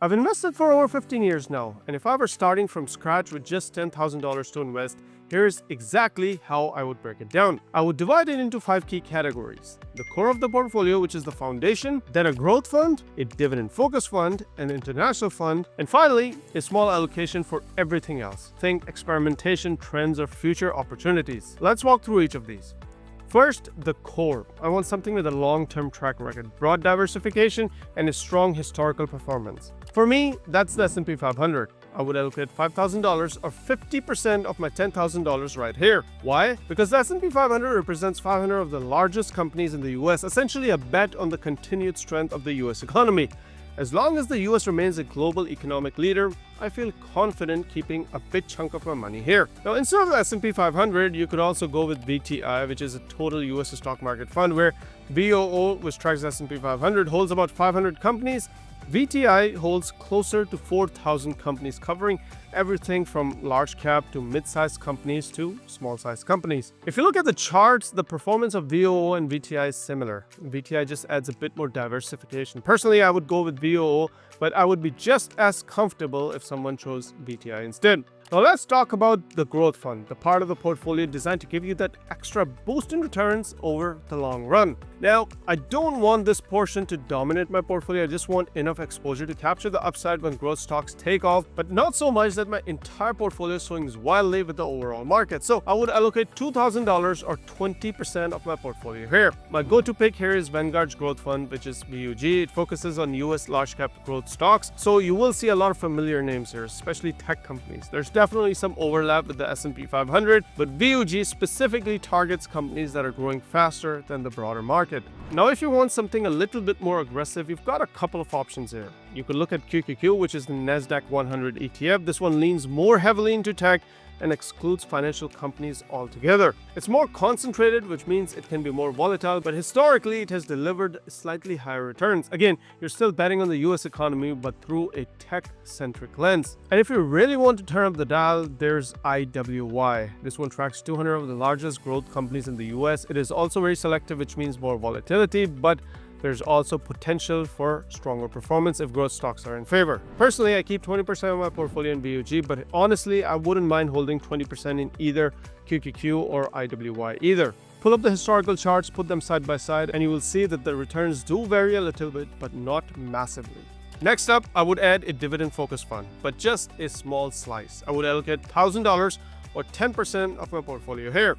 I've invested for over 15 years now, and if I were starting from scratch with just $10,000 to invest, here's exactly how I would break it down. I would divide it into 5 key categories: the core of the portfolio, which is the foundation, then a growth fund, a dividend focused fund, an international fund, and finally, a small allocation for everything else. Think experimentation, trends, or future opportunities. Let's walk through each of these. First, the core. I want something with a long-term track record, broad diversification, and a strong historical performance. For me, that's the S&P 500. I would allocate $5,000 or 50% of my $10,000 right here. Why? Because the S&P 500 represents 500 of the largest companies in the US, essentially a bet on the continued strength of the US economy. As long as the US remains a global economic leader, I feel confident keeping a big chunk of my money here. Now, instead of the S&P 500, you could also go with VTI, which is a total US stock market fund, where VOO, which tracks the S&P 500, holds about 500 companies. VTI holds closer to 4,000 companies, covering everything from large cap to mid-sized companies to small-sized companies. If you look at the charts, the performance of VOO and VTI is similar. VTI just adds a bit more diversification. Personally, I would go with VOO, but I would be just as comfortable if someone chose VTI instead. Now let's talk about the growth fund, the part of the portfolio designed to give you that extra boost in returns over the long run. Now, I don't want this portion to dominate my portfolio. I just want enough exposure to capture the upside when growth stocks take off, but not so much that my entire portfolio swings wildly with the overall market. So I would allocate $2,000 or 20% of my portfolio here. My go-to pick here is Vanguard's growth fund, which is VUG. It focuses on US large cap growth stocks. So you will see a lot of familiar names here, especially tech companies. There's definitely some overlap with the S&P 500, but VUG specifically targets companies that are growing faster than the broader market. Now, if you want something a little bit more aggressive, you've got a couple of options here. You could look at QQQ, which is the NASDAQ 100 ETF. This one leans more heavily into tech and excludes financial companies altogether. It's more concentrated, which means it can be more volatile, but historically it has delivered slightly higher returns. Again, you're still betting on the US economy, but through a tech-centric lens. And if you really want to turn up the dial, there's IWY. This one tracks 200 of the largest growth companies in the US. It is also very selective, which means more volatility, but there's also potential for stronger performance if growth stocks are in favor. Personally, I keep 20% of my portfolio in VUG, but honestly, I wouldn't mind holding 20% in either QQQ or IWY either. Pull up the historical charts, put them side by side, and you will see that the returns do vary a little bit, but not massively. Next up, I would add a dividend-focused fund, but just a small slice. I would allocate $1,000 or 10% of my portfolio here.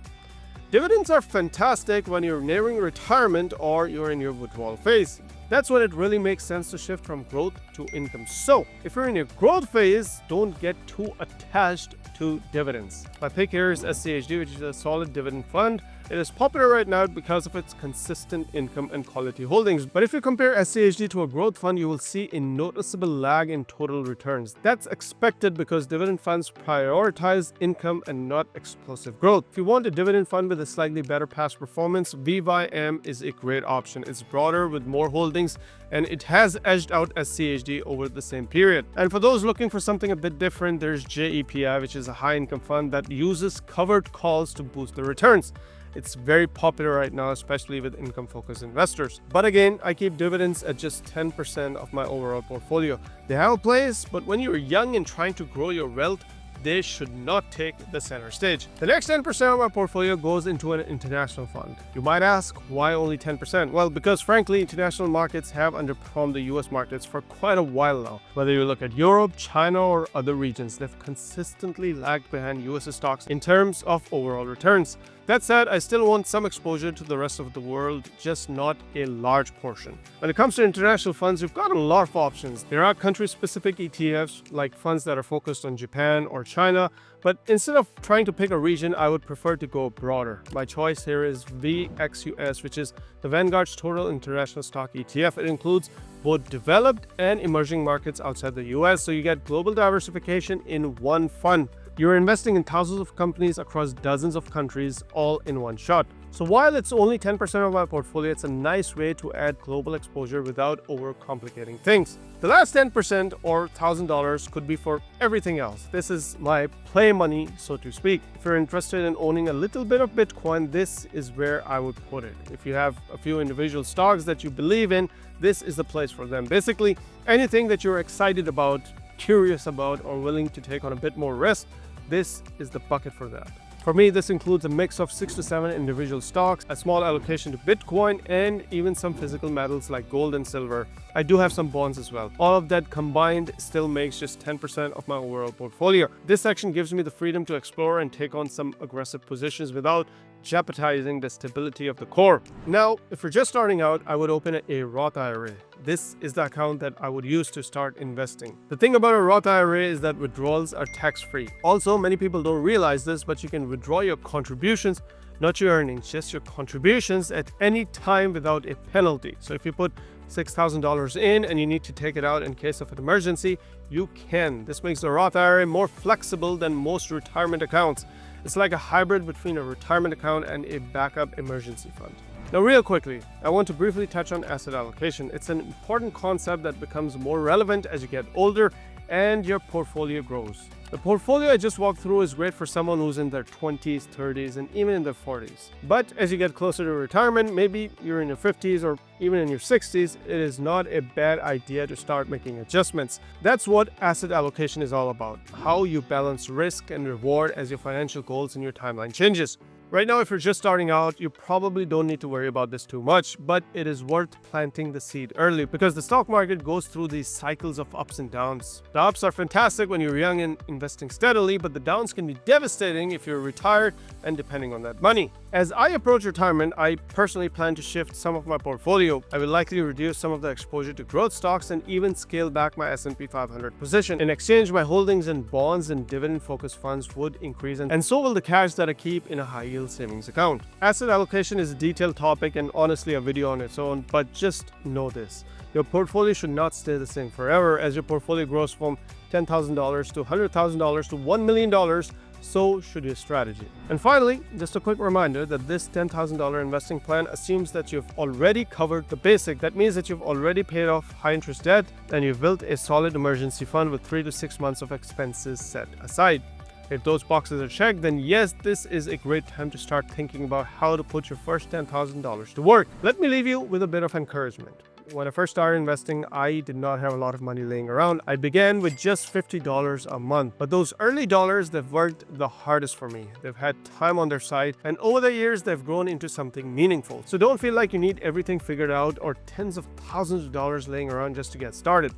Dividends are fantastic when you're nearing retirement or you're in your withdrawal phase. That's when it really makes sense to shift from growth to income. So, if you're in your growth phase, don't get too attached to dividends. My pick here is SCHD, which is a solid dividend fund. It is popular right now because of its consistent income and quality holdings. But if you compare SCHD to a growth fund, you will see a noticeable lag in total returns. That's expected because dividend funds prioritize income and not explosive growth. If you want a dividend fund with a slightly better past performance, VYM is a great option. It's broader with more holdings, and it has edged out SCHD over the same period. And for those looking for something a bit different, there's JEPI, which is a high income fund that uses covered calls to boost the returns. It's very popular right now, especially with income-focused investors. But again, I keep dividends at just 10% of my overall portfolio. They have a place, but when you're young and trying to grow your wealth, they should not take the center stage. The next 10% of my portfolio goes into an international fund. You might ask, why only 10%? Well, because frankly, international markets have underperformed the US markets for quite a while now. Whether you look at Europe, China, or other regions, they've consistently lagged behind US stocks in terms of overall returns. That said, I still want some exposure to the rest of the world, just not a large portion. When it comes to international funds, you've got a lot of options. There are country-specific ETFs, like funds that are focused on Japan or China, but instead of trying to pick a region, I would prefer to go broader. My choice here is VXUS, which is the Vanguard's Total International Stock ETF. It includes both developed and emerging markets outside the US, so you get global diversification in one fund. You're investing in thousands of companies across dozens of countries all in one shot. So while it's only 10% of my portfolio, it's a nice way to add global exposure without overcomplicating things. The last 10% or $1,000 could be for everything else. This is my play money, so to speak. If you're interested in owning a little bit of Bitcoin, this is where I would put it. If you have a few individual stocks that you believe in, this is the place for them. Basically, anything that you're excited about, curious about, or willing to take on a bit more risk, this is the bucket for that. For me, this includes a mix of 6 to 7 individual stocks, a small allocation to Bitcoin, and even some physical metals like gold and silver. I do have some bonds as well. All of that combined still makes just 10% of my overall portfolio. This section gives me the freedom to explore and take on some aggressive positions without jeopardizing the stability of the core. Now, if you're just starting out, I would open a Roth IRA. This is the account that I would use to start investing. The thing about a Roth IRA is that withdrawals are tax-free. Also, many people don't realize this, but you can withdraw your contributions, not your earnings, just your contributions at any time without a penalty. So if you put $6,000 in and you need to take it out in case of an emergency, you can. This makes the Roth IRA more flexible than most retirement accounts. It's like a hybrid between a retirement account and a backup emergency fund. Now, real quickly, I want to briefly touch on asset allocation. It's an important concept that becomes more relevant as you get older and your portfolio grows. The portfolio I just walked through is great for someone who's in their 20s, 30s, and even in their 40s. But as you get closer to retirement, maybe you're in your 50s or even in your 60s, it is not a bad idea to start making adjustments. That's what asset allocation is all about, how you balance risk and reward as your financial goals and your timeline changes. Right now, if you're just starting out, you probably don't need to worry about this too much, but it is worth planting the seed early because the stock market goes through these cycles of ups and downs. The ups are fantastic when you're young and investing steadily, but the downs can be devastating if you're retired and depending on that money. As I approach retirement, I personally plan to shift some of my portfolio. I will likely reduce some of the exposure to growth stocks and even scale back my S&P 500 position. In exchange, my holdings in bonds and dividend-focused funds would increase, and so will the cash that I keep in a high-yield savings account. Asset allocation is a detailed topic and honestly a video on its own, but just know this. Your portfolio should not stay the same forever. As your portfolio grows from $10,000 to $100,000 to $1 million, so should your strategy. And finally, just a quick reminder that this $10,000 investing plan assumes that you've already covered the basic. That means that you've already paid off high interest debt and you've built a solid emergency fund with 3 to 6 months of expenses set aside. If those boxes are checked, then yes, this is a great time to start thinking about how to put your first $10,000 to work. Let me leave you with a bit of encouragement. When I first started investing, I did not have a lot of money laying around. I began with just $50 a month. But those early dollars, they've worked the hardest for me. They've had time on their side, and over the years, they've grown into something meaningful. So don't feel like you need everything figured out or tens of thousands of dollars laying around just to get started.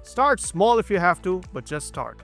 Start small if you have to, but just start.